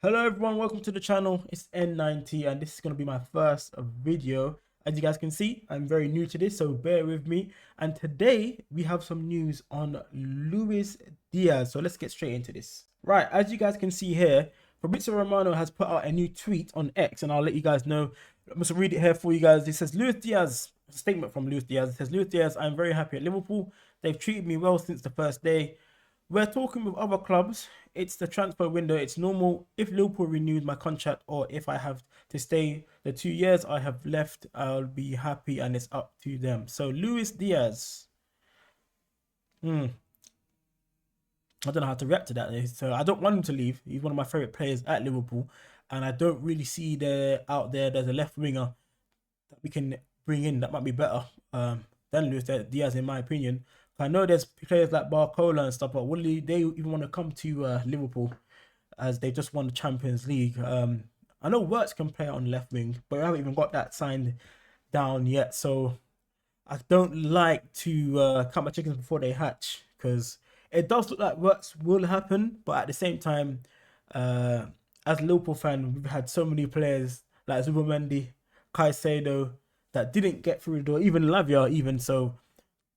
Hello everyone, welcome to the channel. It's N90 and this is going to be my first video. As you guys can see, I'm very new to this, so bear with me. And today we have some news on Luis Diaz. So let's get straight into this. Right, as you guys can see here, Fabrizio Romano has put out a new tweet on X, and I'll let you guys know. I'm just read it here for you guys. It says, Luis Diaz, a statement from Luis Diaz. It says, Luis Diaz, I'm very happy at Liverpool. They've treated me well since the first day. We're talking with other clubs. It's the transfer window. It's normal. If Liverpool renews my contract or if I have to stay the 2 years I have left, I'll be happy and it's up to them. So Luis Diaz. I don't know how to react to that. So I don't want him to leave. He's one of my favorite players at Liverpool. And I don't really see there's a left winger that we can bring in that might be better than Luis Diaz, in my opinion. I know there's players like Barcola and stuff, but will they even want to come to Liverpool as they just won the Champions League? I know Wirtz can play on left wing, but we haven't even got that signed down yet. So I don't like to count my chickens before they hatch, because it does look like Wirtz will happen, but at the same time, as a Liverpool fan, we've had so many players like Zubomendi, Caicedo that didn't get through the door, even Lavia, even so.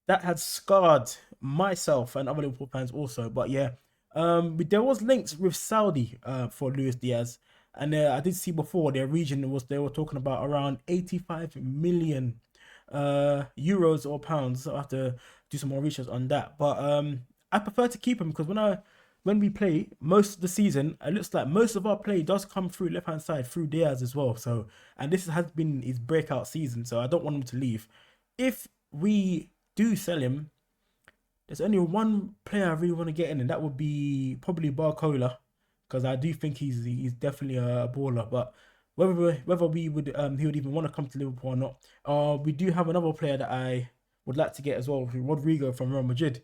That had scarred myself and other Liverpool fans also. But yeah, there was links with Saudi for Luis Diaz, and I did see before their region they were talking about around 85 million euros or pounds. So I have to do some more research on that. But I prefer to keep him because when we play most of the season, it looks like most of our play does come through left hand side through Diaz as well. So, and this has been his breakout season, so I don't want him to leave. If we do sell him, there's only one player I really want to get in, and that would be probably Barcola, because I do think he's definitely a baller. But whether we would he would even want to come to Liverpool or not, we do have another player that I would like to get as well, Rodrigo from Real Madrid.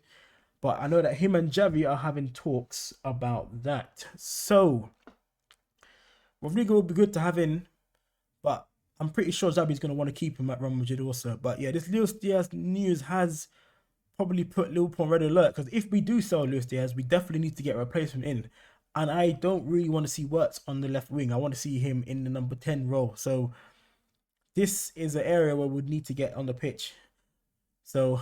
But I know that him and Javi are having talks about that. So Rodrigo would be good to have in, but I'm pretty sure Xabi's going to want to keep him at Real Madrid also. But yeah, this Luis Diaz news has probably put Liverpool on red alert, because if we do sell Luis Diaz, we definitely need to get a replacement in. And I don't really want to see Wirtz on the left wing. I want to see him in the number 10 role. So this is an area where we'd need to get on the pitch. So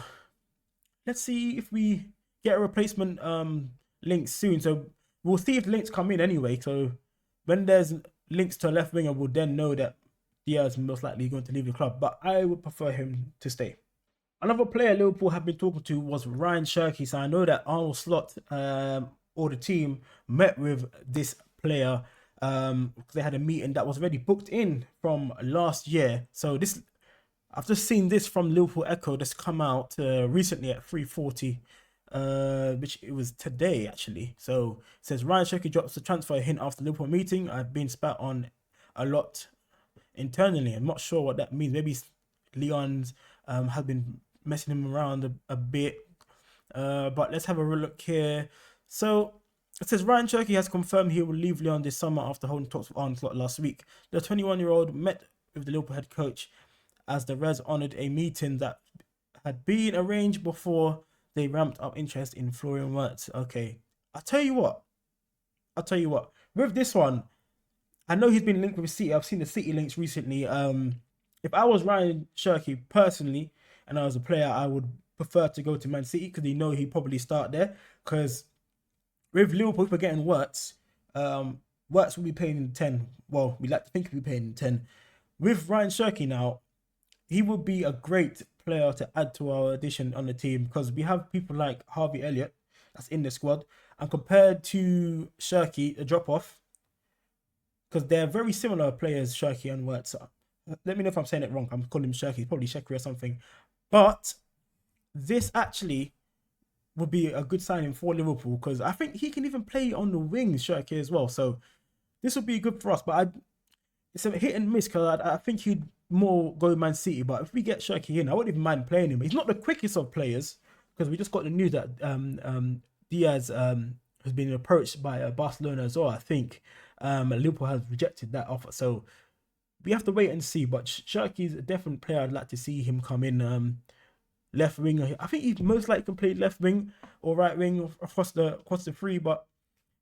let's see if we get a replacement links soon. So we'll see if links come in anyway. So when there's links to a left winger, we'll then know that Diaz is most likely going to leave the club, but I would prefer him to stay. Another player Liverpool have been talking to was Ryan Cherki. So I know that Arnold Slot or the team met with this player. They had a meeting that was already booked in from last year. So this, I've just seen this from Liverpool Echo that's come out recently at 3:40. Which it was today actually. So it says Ryan Cherki drops the transfer hint after the Liverpool meeting. I've been spat on a lot internally. I'm not sure what that means. Maybe Leon's has been messing him around a bit. But let's have a look here. So it says Ryan Cherki has confirmed he will leave Lyon this summer after holding talks with Arne Slot last week. The 21-year-old met with the Liverpool head coach as the Reds honoured a meeting that had been arranged before they ramped up interest in Florian Wirtz. Okay, I'll tell you what. With this one, I know he's been linked with City. I've seen the City links recently. If I was Ryan Cherki personally, and I was a player, I would prefer to go to Man City, because you know he'd probably start there. Because with Liverpool, if we're getting Wirtz, Wirtz will be paying in 10. Well, we like to think he'll be paying in 10. With Ryan Cherki now, he would be a great player to add to our addition on the team, because we have people like Harvey Elliott that's in the squad, and compared to Cherki, a drop off, because they're very similar players, Cherki and Wirtz. Let me know if I'm saying it wrong. I'm calling him Cherki, probably Shekri or something. But this actually would be a good signing for Liverpool, because I think he can even play on the wings, Cherki, as well. So this would be good for us. But it's a hit and miss, because I think he'd more go Man City. But if we get Cherki in, I wouldn't even mind playing him. He's not the quickest of players, because we just got the news that Diaz has been approached by Barcelona as well, I think. Liverpool has rejected that offer, so we have to wait and see. But Cherki is a definite player I'd like to see him come in. Left wing, I think he most likely can play left wing or right wing across the three. But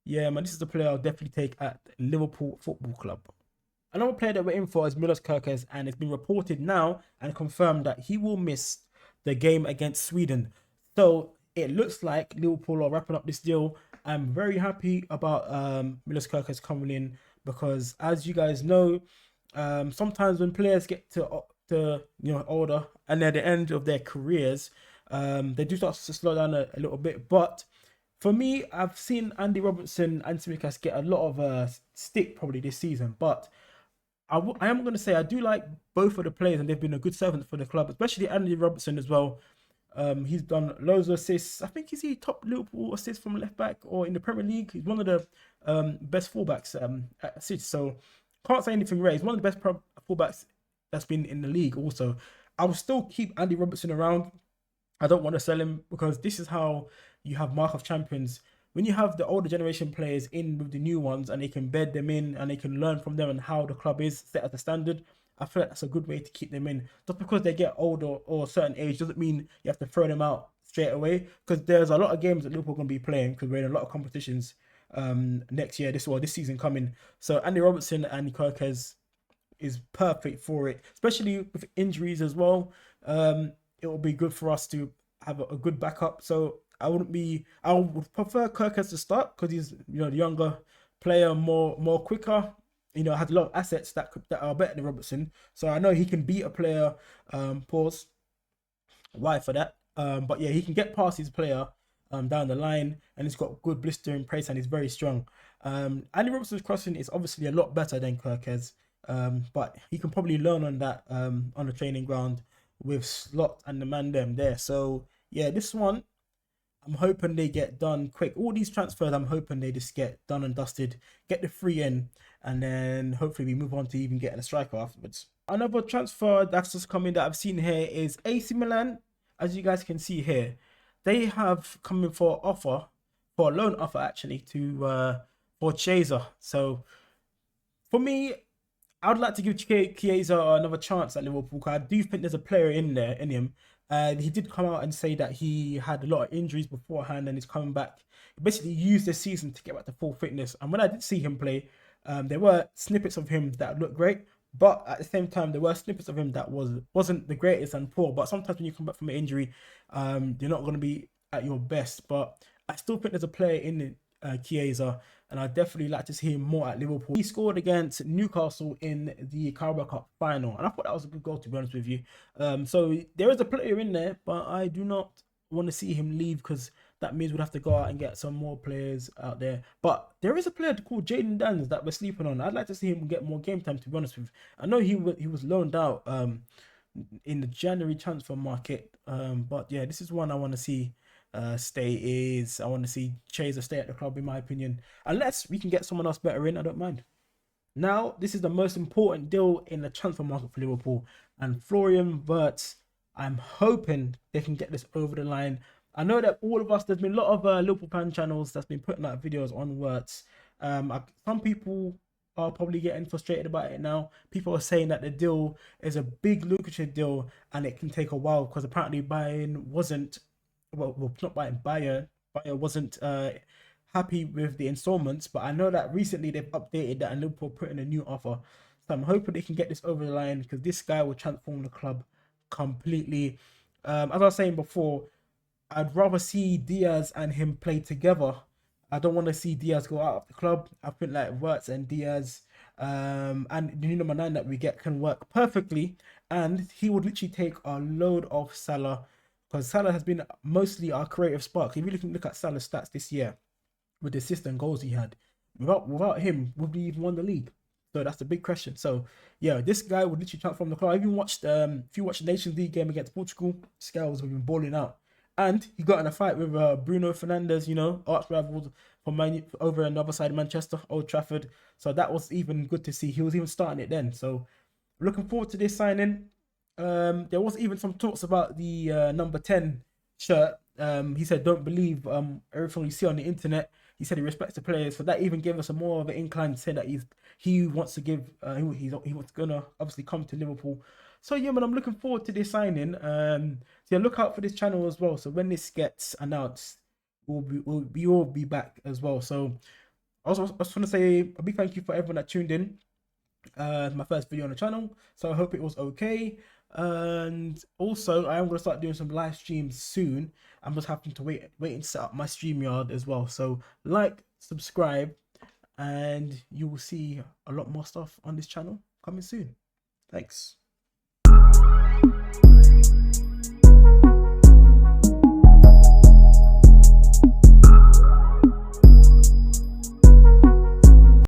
Yeah, man, this is the player I'll definitely take at Liverpool Football Club. Another player that we're in for is Milos Kerkez, and it's been reported now and confirmed that he will miss the game against Sweden. So it looks like Liverpool are wrapping up this deal. I'm very happy about Milos Kerkez coming in because, as you guys know, sometimes when players get to older and they're at the end of their careers, they do start to slow down a little bit. But for me, I've seen Andy Robertson and Tsimikas get a lot of stick probably this season, but I am going to say I do like both of the players, and they've been a good servant for the club, especially Andy Robertson as well. He's done loads of assists. I think he's the top Liverpool assist from left back or in the Premier League. He's one of the best fullbacks at assists. So can't say anything rare. He's one of the best fullbacks that's been in the league. Also, I will still keep Andy Robertson around. I don't want to sell him because this is how you have Mark of Champions. When you have the older generation players in with the new ones and they can bed them in and they can learn from them and how the club is set at the standard, I feel like that's a good way to keep them in. Just because they get older or a certain age doesn't mean you have to throw them out straight away, because there's a lot of games that Liverpool are going to be playing because we're in a lot of competitions next year, this season coming. So Andy Robertson and Kerkez is perfect for it, especially with injuries as well. It will be good for us to have a good backup. So I would prefer Kerkez to start because he's the younger player, more quicker. Has a lot of assets that are better than Robertson. So I know he can beat a player. Pause. Why for that? But yeah, he can get past his player down the line, and he's got good blistering pace and he's very strong. Andy Robertson's crossing is obviously a lot better than Kerkez, but he can probably learn on that on the training ground with Slot and the man them there. So yeah, this one I'm hoping they get done quick. All these transfers, I'm hoping they just get done and dusted, get the free in, and then hopefully we move on to even getting a striker afterwards. Another transfer that's just coming that I've seen here is AC Milan. As you guys can see here, they have come in for a loan offer actually to for Chaser. So for me, I would like to give Chiesa another chance at Liverpool because I do think there's a player in him. And he did come out and say that he had a lot of injuries beforehand and he's coming back. He basically used this season to get back to full fitness. And when I did see him play, there were snippets of him that looked great, but at the same time, there were snippets of him that wasn't the greatest and poor. But sometimes when you come back from an injury, you're not going to be at your best. But I still think there's a player in Chiesa, and I'd definitely like to see him more at Liverpool. He scored against Newcastle in the Carabao Cup final, and I thought that was a good goal, to be honest with you. So there is a player in there, but I do not want to see him leave because that means we'd have to go out and get some more players out there. But there is a player called Jaden Daniels that we're sleeping on. I'd like to see him get more game time, to be honest with you. I know he was loaned out in the January transfer market, but yeah, this is one I want to see I want to see Chaser stay at the club, in my opinion. Unless we can get someone else better in, I don't mind. Now, this is the most important deal in the transfer market for Liverpool, and Florian Wirtz. I'm hoping they can get this over the line. I know that all of us, there's been a lot of Liverpool fan channels that's been putting out videos on Wirtz. Some people are probably getting frustrated about it now. People are saying that the deal is a big lucrative deal and it can take a while because apparently Bayern wasn't, not Bayern wasn't happy with the installments, but I know that recently they've updated that and Liverpool put in a new offer. So I'm hoping they can get this over the line because this guy will transform the club completely. As I was saying before, I'd rather see Diaz and him play together. I don't want to see Diaz go out of the club. I think like Wirtz and Diaz and the new number 9 that we get can work perfectly, and he would literally take a load of Salah because Salah has been mostly our creative spark. If you look at Salah's stats this year with the assist and goals he had, without him, would we even won the league? So that's the big question. So yeah, this guy would literally transform the club. I even watched if you watch the Nations League game against Portugal, Scales have been balling out. And he got in a fight with Bruno Fernandes, arch rivals from over another side of Manchester, Old Trafford. So that was even good to see. He was even starting it then. So looking forward to this signing. There was even some talks about the number 10 shirt. He said, don't believe everything you see on the internet. He said he respects the players. So that even gave us a more of an incline to say that he wants to give, he was going to obviously come to Liverpool. So yeah, man, I'm looking forward to this signing. So yeah, look out for this channel as well. So when this gets announced, we'll be back as well. So I just want to say a big thank you for everyone that tuned in. My first video on the channel, so I hope it was okay. And also, I am going to start doing some live streams soon. I'm just having to wait and set up my StreamYard as well. So like, subscribe, and you will see a lot more stuff on this channel coming soon. Thanks.